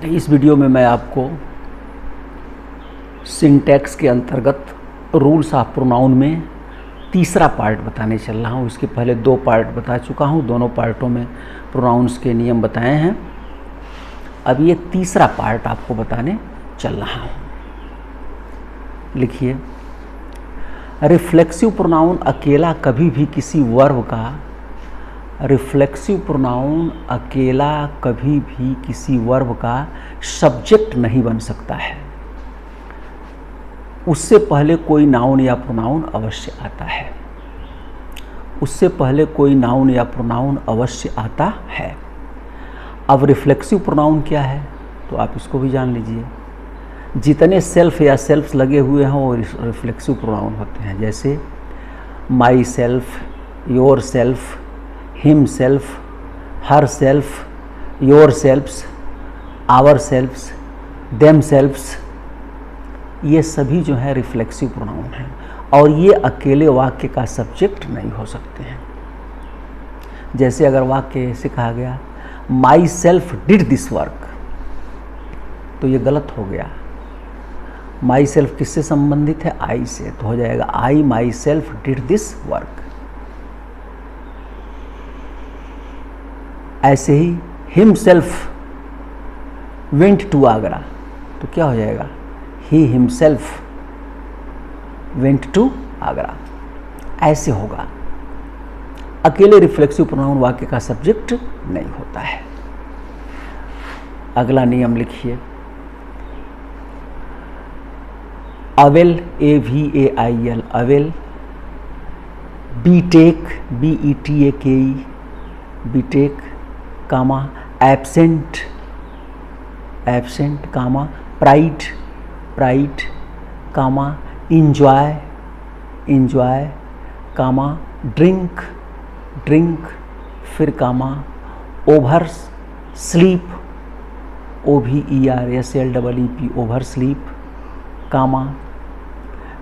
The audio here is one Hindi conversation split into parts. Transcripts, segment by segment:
इस वीडियो में मैं आपको सिंटैक्स के अंतर्गत रूल्स ऑफ प्रोनाउन में तीसरा पार्ट बताने चल रहा हूँ। इसके पहले दो पार्ट बता चुका हूँ, दोनों पार्टों में प्रोनाउंस के नियम बताए हैं। अब ये तीसरा पार्ट आपको बताने चल रहा हूँ। लिखिए, रिफ्लेक्सिव प्रोनाउन अकेला कभी भी किसी वर्ब का रिफ्लेक्सिव प्रोनाउन अकेला कभी भी किसी वर्ब का सब्जेक्ट नहीं बन सकता है। उससे पहले कोई नाउन या प्रोनाउन अवश्य आता है। उससे पहले कोई नाउन या प्रोनाउन अवश्य आता है। अब रिफ्लेक्सिव प्रोनाउन क्या है तो आप इसको भी जान लीजिए। जितने सेल्फ या सेल्फ्स लगे हुए हैं वो रिफ्लेक्सिव प्रोनाउन होते हैं। जैसे myself, yourself, himself, herself, yourselves, ourselves, themselves, ये सभी जो है रिफ्लेक्सिव प्रोनाउन हैं और ये अकेले वाक्य का सब्जेक्ट नहीं हो सकते हैं। जैसे अगर वाक्य ऐसे कहा गया, my self did this work, तो ये गलत हो गया। माई सेल्फ किससे संबंधित है? आई से, तो हो जाएगा I myself did this work. ऐसे ही himself went to Agra, तो क्या हो जाएगा? He himself went to Agra. ऐसे होगा। अकेले रिफ्लेक्सिव प्रोनाउन वाक्य का सब्जेक्ट नहीं होता है। अगला नियम लिखिए, avail, AVAIL, avail, betake, BETAKE, betake, comma, absent, absent, comma, pride, pride, comma, enjoy, enjoy, comma, drink, drink, फिर comma, oversleep, OVERSLEEP, oversleep, comma,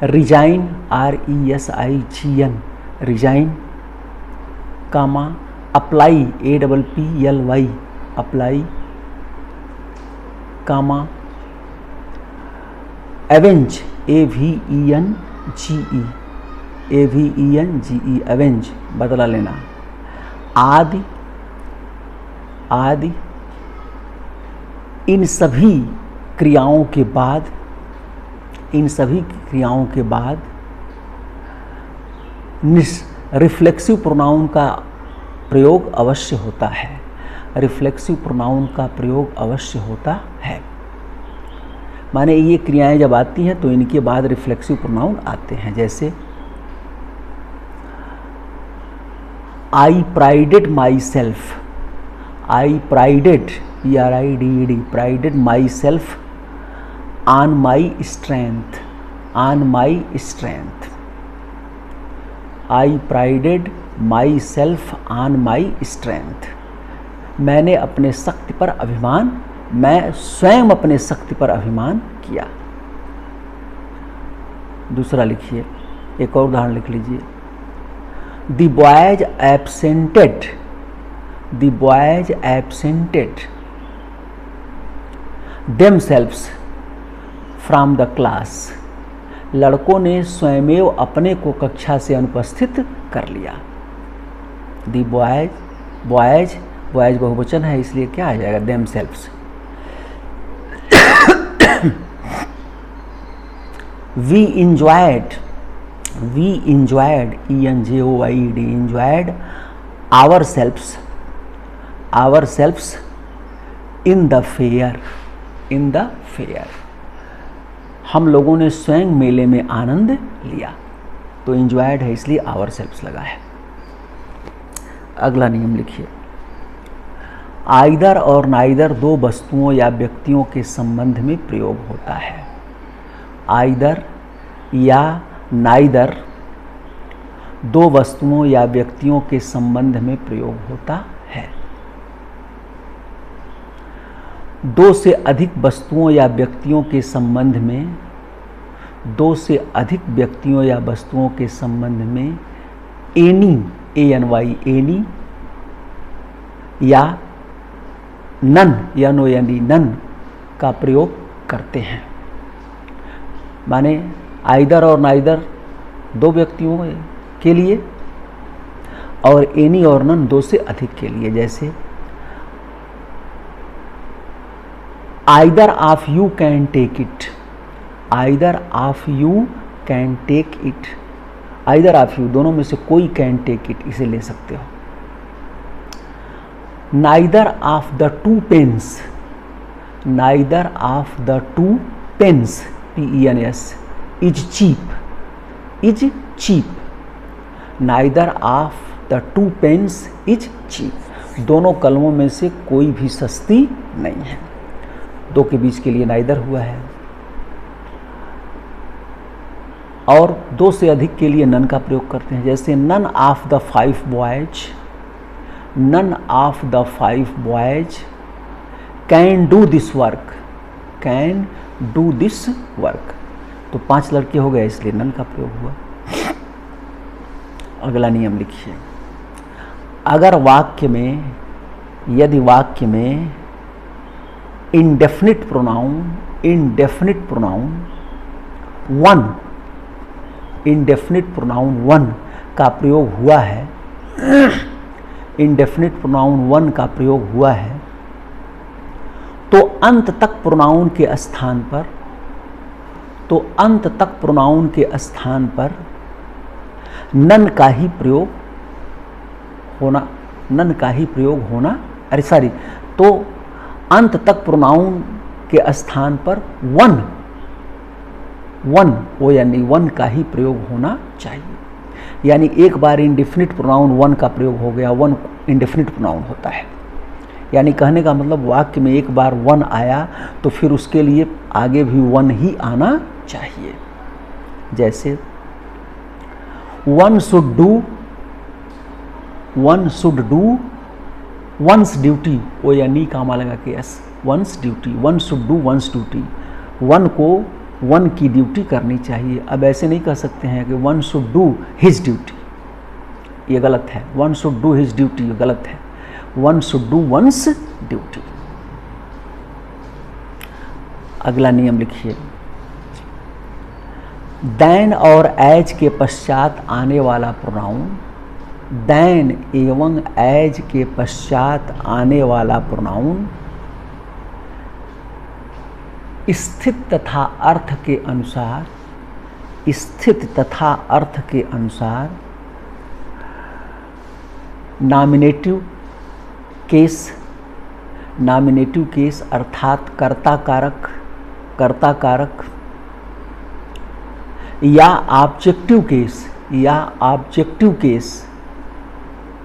resign, RESIGN, resign, comma, apply, APPLY, apply, comma, avenge, AVENGE, AVENGE, avenge, बदला लेना, आदि, आदि। इन सभी क्रियाओं के बाद, इन सभी क्रियाओं के बाद रिफ्लेक्सिव प्रोनाउन का प्रयोग अवश्य होता है। रिफ्लेक्सिव प्रोनाउन का प्रयोग अवश्य होता है। माने ये क्रियाएं जब आती हैं तो इनके बाद रिफ्लेक्सिव प्रोनाउन आते हैं। जैसे I prided myself, I prided, PRIDED, prided myself on my strength, on my strength. I prided myself on my strength, मैंने अपने शक्ति पर अभिमान, मैं स्वयं अपने शक्ति पर अभिमान किया। दूसरा लिखिए, एक और उदाहरण लिख लीजिए, the boys absented, the boys absented themselves from the class, लड़कों ने स्वयमेव अपने को कक्षा से अनुपस्थित कर लिया। द बॉयज, बॉयज, बॉयज बहुवचन है इसलिए क्या आ जाएगा? Themselves. We enjoyed, we enjoyed, ENJOYED, enjoyed ourselves, ourselves in the fair, in the fair, हम लोगों ने स्वयं मेले में आनंद लिया। तो enjoyed है इसलिए ourselves लगा है। अगला नियम लिखिए, आइदर और नाइदर दो वस्तुओं या व्यक्तियों के संबंध में प्रयोग होता है। आइदर या नाइदर दो वस्तुओं या व्यक्तियों के संबंध में प्रयोग होता है। दो से अधिक वस्तुओं या व्यक्तियों के संबंध में, दो से अधिक व्यक्तियों या वस्तुओं के संबंध में एनी, ANY, एनी, या नन, NONE, नन का प्रयोग करते हैं। माने आइदर और नाइदर दो व्यक्तियों के लिए और एनी और नन दो से अधिक के लिए। जैसे either of you can take it, either of you can take it, either of you दोनों में से कोई कैन टेक इट, इसे ले सकते हो। Neither of the two pens, neither of the two pens PENS is cheap, is cheap, neither of the two pens is cheap, दोनों कलमों में से कोई भी सस्ती नहीं है। दो के बीच के लिए नाइदर हुआ है। और दो से अधिक के लिए नन का प्रयोग करते हैं। जैसे none of the 5 boys, none of the 5 boys can do this work, can do this work, तो 5 लड़के हो गए इसलिए नन का प्रयोग हुआ। अगला नियम लिखिए, अगर वाक्य में, यदि वाक्य में indefinite pronoun, indefinite pronoun one, indefinite pronoun one का प्रयोग हुआ है, इंडेफिनिट प्रोनाउन वन का प्रयोग हुआ है, तो अंत तक प्रोनाउन के स्थान पर, तो अंत तक प्रोनाउन के स्थान पर नन का ही प्रयोग होना, नन का ही प्रयोग होना, अरे सॉरी, तो अंत तक प्रोनाउन के स्थान पर वन, वन हो यानी वन का ही प्रयोग होना चाहिए। यानी एक बार इंडेफिनिट प्रोनाउन वन का प्रयोग हो गया, वन इंडेफिनिट प्रोनाउन होता है। यानी कहने का मतलब वाक्य में एक बार वन आया तो फिर उसके लिए आगे भी वन ही आना चाहिए। जैसे one should do, one should do one's duty, O या नी कामा लगा के S, one's duty, one should do one's duty, one को वन की ड्यूटी करनी चाहिए। अब ऐसे नहीं कह सकते हैं कि one should do his duty, ये गलत है। One should do his duty ये गलत है, one should do one's duty. अगला नियम लिखिए, देन और एज के पश्चात आने वाला प्रोनाउन, देन एवं एज के पश्चात आने वाला प्रोनाउन स्थित तथा अर्थ के अनुसार, स्थित तथा अर्थ के अनुसार नॉमिनेटिव केस, नॉमिनेटिव केस अर्थात कर्ता कारक, कर्ता कारक, या ऑब्जेक्टिव केस, या ऑब्जेक्टिव केस,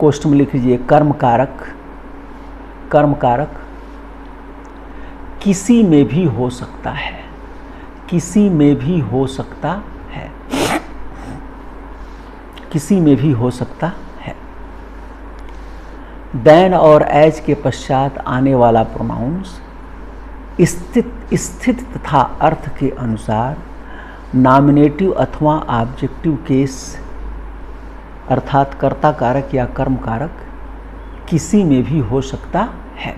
कोष्ठ में लिख लीजिए कर्म कारक, कर्म कारक किसी में भी हो सकता है, किसी में भी हो सकता है, किसी में भी हो सकता है। देन और एज के पश्चात आने वाला प्रोनाउंस स्थित तथा अर्थ के अनुसार नॉमिनेटिव अथवा ऑब्जेक्टिव केस अर्थात कर्ता कारक या कर्म कारक किसी में भी हो सकता है।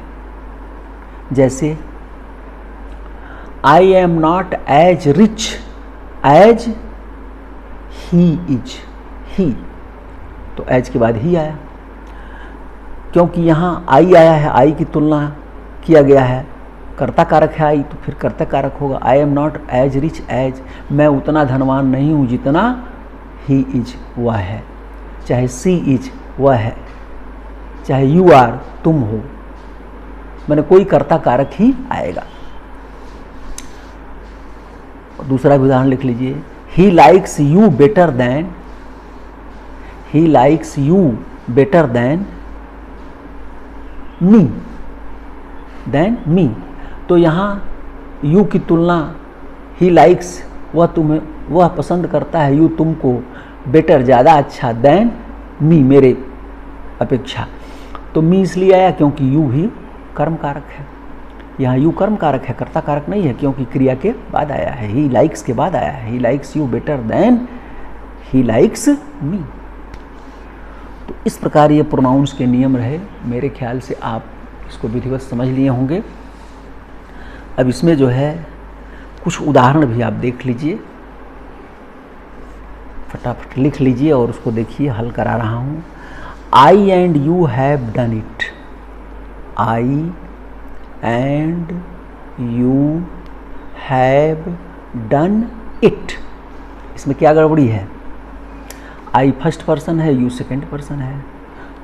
जैसे I am not as rich as he is, he, तो एज के बाद ही आया, क्योंकि यहाँ आई आया है, आई की तुलना किया गया है, कर्ता कारक है आई, तो फिर कर्ता कारक होगा। I am not as rich as, मैं उतना धनवान नहीं हूँ जितना ही इज वह है, चाहे सी इज वह है, चाहे यू आर तुम हो, मैंने कोई कर्ता कारक ही आएगा। दूसरा भी उदाहरण लिख लीजिए, ही likes you better than, he likes you better than me, than me, तो यहाँ यू की तुलना ही लाइक्स, वह तुम्हें, वह पसंद करता है यू तुमको, बेटर ज़्यादा अच्छा, देन मी मेरे अपेक्षा, तो मी इसलिए आया क्योंकि यू ही कर्म कारक है। यहाँ यू कर्म कारक है, कर्ता कारक नहीं है, क्योंकि क्रिया के बाद आया है, ही लाइक्स के बाद आया है, he likes you better than he likes me. तो इस प्रकार ये प्रोनाउंस के नियम रहे, मेरे ख्याल से आप इसको विधिवत समझ लिए होंगे। अब इसमें जो है कुछ उदाहरण भी आप देख लीजिए, फटाफट लिख लीजिए और उसको देखिए, हल करा रहा हूँ। I and you have done it, I and you have done it. इसमें क्या गड़बड़ी है? आई फर्स्ट पर्सन है, यू सेकंड पर्सन है,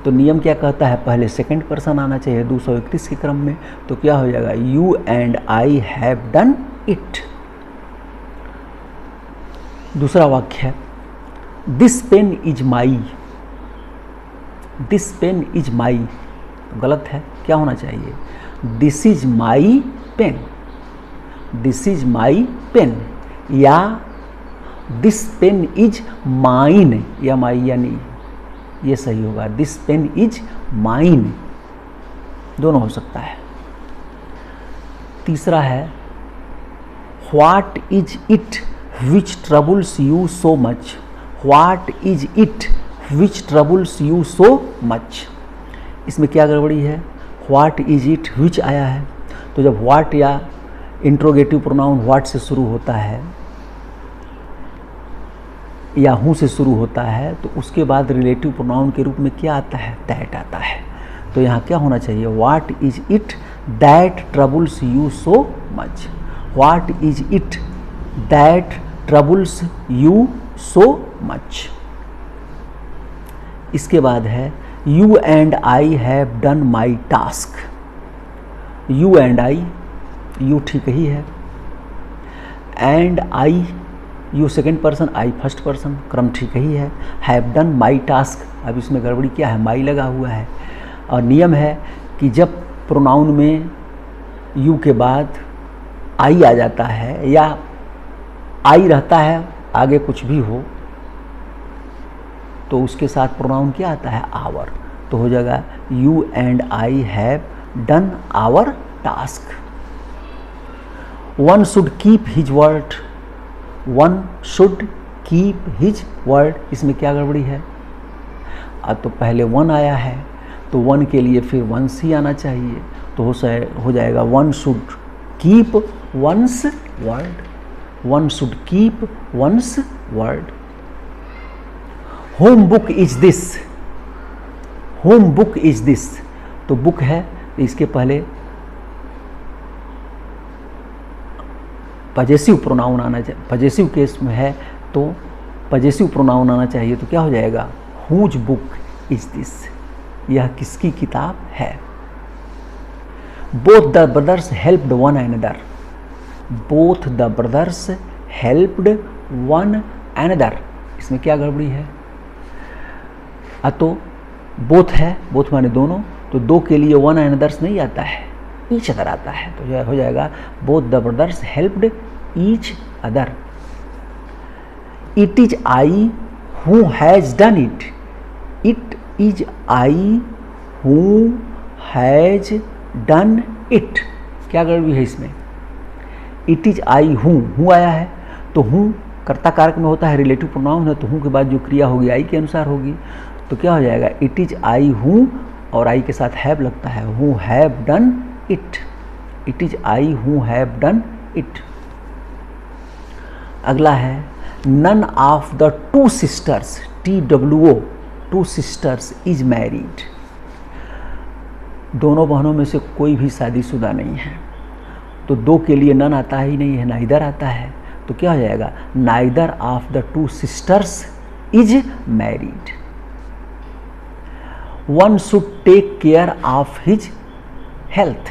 तो नियम क्या कहता है? पहले सेकंड पर्सन आना चाहिए 231 के क्रम में। तो क्या हो जाएगा? You and I have done it. दूसरा वाक्य है, this pen is my, this pen is my, गलत है, क्या होना चाहिए? This is my pen, this is my pen, या दिस पेन इज माइन, या माई या नहीं, ये सही होगा। दिस पेन इज माइन, दोनों हो सकता है। तीसरा है, what is it which troubles you so much, what is it which troubles you so much. इसमें क्या गड़बड़ी है? व्हाट इज इट विच आया है, तो जब व्हाट या इंट्रोगेटिव प्रोनाउन व्हाट से शुरू होता है या हूँ से शुरू होता है, तो उसके बाद रिलेटिव प्रोनाउन के रूप में क्या आता है? दैट आता है। तो यहाँ क्या होना चाहिए? What is it that troubles you so much, what is it that troubles you so much. इसके बाद है, you and I have done my task, you and I, you ठीक ही है, and I, you second person, I first person, क्रम ठीक ही है। हैव डन माई टास्क, अब इसमें गड़बड़ी क्या है? माई लगा हुआ है, और नियम है कि जब प्रोनाउन में यू के बाद आई आ जाता है या आई रहता है, आगे कुछ भी हो, तो उसके साथ प्रोनाउन क्या आता है? आवर, तो हो जाएगा you and I have done our task. One should keep his word, one should keep his word, इसमें क्या गड़बड़ी है? अब तो पहले वन आया है, तो वन के लिए फिर वंस ही आना चाहिए, तो हो जाएगा one should keep once word, one should keep once word. Home book is this, home book is this, तो बुक है, इसके पहले पजेसिव प्रोनाउन आना चाहिए, पजेसिव केस में है तो पजेसिव प्रोनाउन आना चाहिए, तो क्या हो जाएगा? हुज बुक इज दिस, यह किसकी किताब है। Both the brothers helped one another, both the brothers helped one another, इसमें क्या गड़बड़ी है? तो बोथ है, बोथ माने दोनों, तो दो के लिए वन अनदर्स नहीं आता है, ईच अदर आता है, तो हो जाएगा both the brothers helped each other. It is I who has done it, it is I who has done it, क्या गड़बड़ी है इसमें? इट इज आई हूँ आया है, तो हूँ कर्ता कारक में होता है, रिलेटिव प्रोनाउन है, तो हूँ के बाद जो क्रिया होगी आई के अनुसार होगी, तो क्या हो जाएगा? इट इज आई हूँ और आई के साथ हैव लगता है, who have done it, it is I who have done it. अगला है, none of the two sisters, TWO, two sisters is married, दोनों बहनों में से कोई भी शादीशुदा नहीं है, तो दो के लिए नन आता ही नहीं है, नाइदर आता है, तो क्या हो जाएगा? Neither of the two sisters is married. One should take care of his health,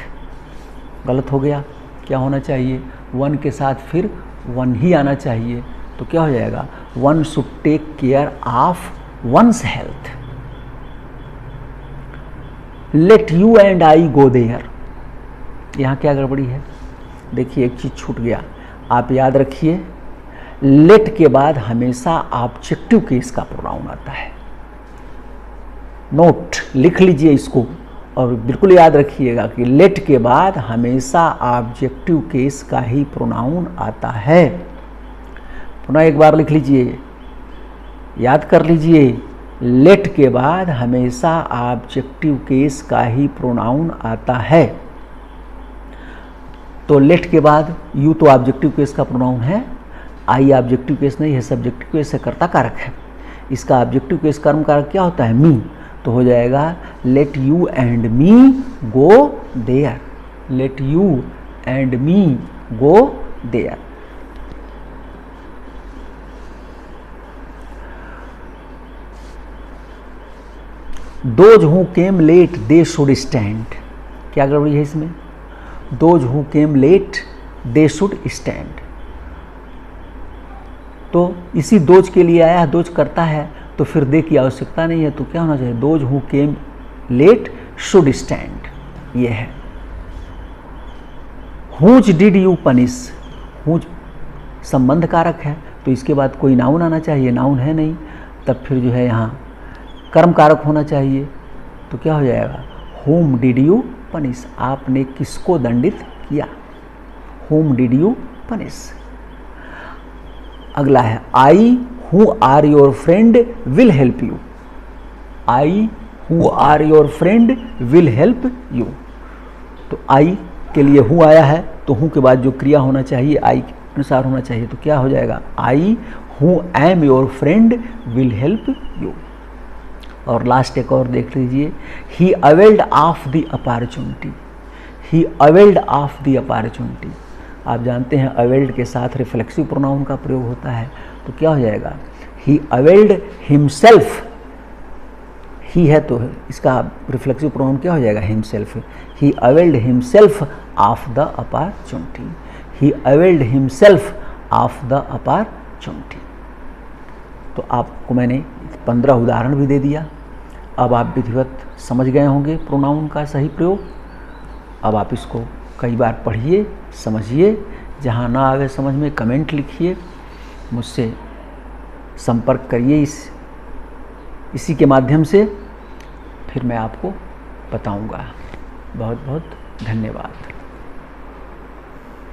गलत हो गया, क्या होना चाहिए? वन के साथ फिर वन ही आना चाहिए, तो क्या हो जाएगा? One should take care of one's health. Let you and I go there, यहाँ क्या गड़बड़ी है? देखिए एक चीज छूट गया, आप याद रखिए, लेट के बाद हमेशा ऑब्जेक्टिव केस का प्रोनाउन आता है, नोट लिख लीजिए इसको और बिल्कुल याद रखिएगा कि लेट के बाद हमेशा ऑब्जेक्टिव केस का ही प्रोनाउन आता है। पुनः एक बार लिख लीजिए, याद कर लीजिए, लेट के बाद हमेशा ऑब्जेक्टिव केस का ही प्रोनाउन आता है। तो लेट के बाद यू तो ऑब्जेक्टिव केस का प्रोनाउन है, आई ऑब्जेक्टिव केस नहीं है, सब्जेक्टिव केस है, कर्ता कारक है। इसका ऑब्जेक्टिव केस कर्म कारक क्या होता है? मी। तो हो जाएगा let you and me go there, let you and me go there. Those who came late they should stand, क्या गड़बड़ी है इसमें? Those who came late they should stand, तो इसी दोज के लिए आया, दोज करता है तो फिर दे की आवश्यकता नहीं है, तो क्या होना चाहिए? Those who came late should stand, ये है। Whose did you punish, whose संबंध कारक है तो इसके बाद कोई नाउन आना चाहिए, नाउन है नहीं, तब फिर जो है यहाँ कर्म कारक होना चाहिए। तो क्या हो जाएगा? होम डिड यू पनिश, आपने किसको दंडित किया? Whom did you punish. अगला है I who are your friend will help you, I who are your friend will help you. तो आई के लिए हु आया है तो हु के बाद जो क्रिया होना चाहिए आई के अनुसार होना चाहिए, तो क्या हो जाएगा? I who am your friend will help you. और लास्ट एक और देख लीजिए, he availed of the opportunity, he availed of the opportunity. आप जानते हैं अवेल्ड के साथ रिफ्लेक्सिव प्रोनाउन का प्रयोग होता है, तो क्या हो जाएगा? ही अवेल्ड हिमसेल्फ, ही है तो इसका रिफ्लेक्सिव प्रोनाउन क्या हो जाएगा? Himself. He availed himself of the opportunity, he availed himself of the opportunity. तो आपको मैंने 15 उदाहरण भी दे दिया। अब आप विधिवत समझ गए होंगे प्रोनाउन का सही प्रयोग। अब आप इसको कई बार पढ़िए, समझिए, जहाँ ना आवे समझ में कमेंट लिखिए, मुझसे संपर्क करिए इसी के माध्यम से, फिर मैं आपको बताऊंगा। बहुत बहुत धन्यवाद।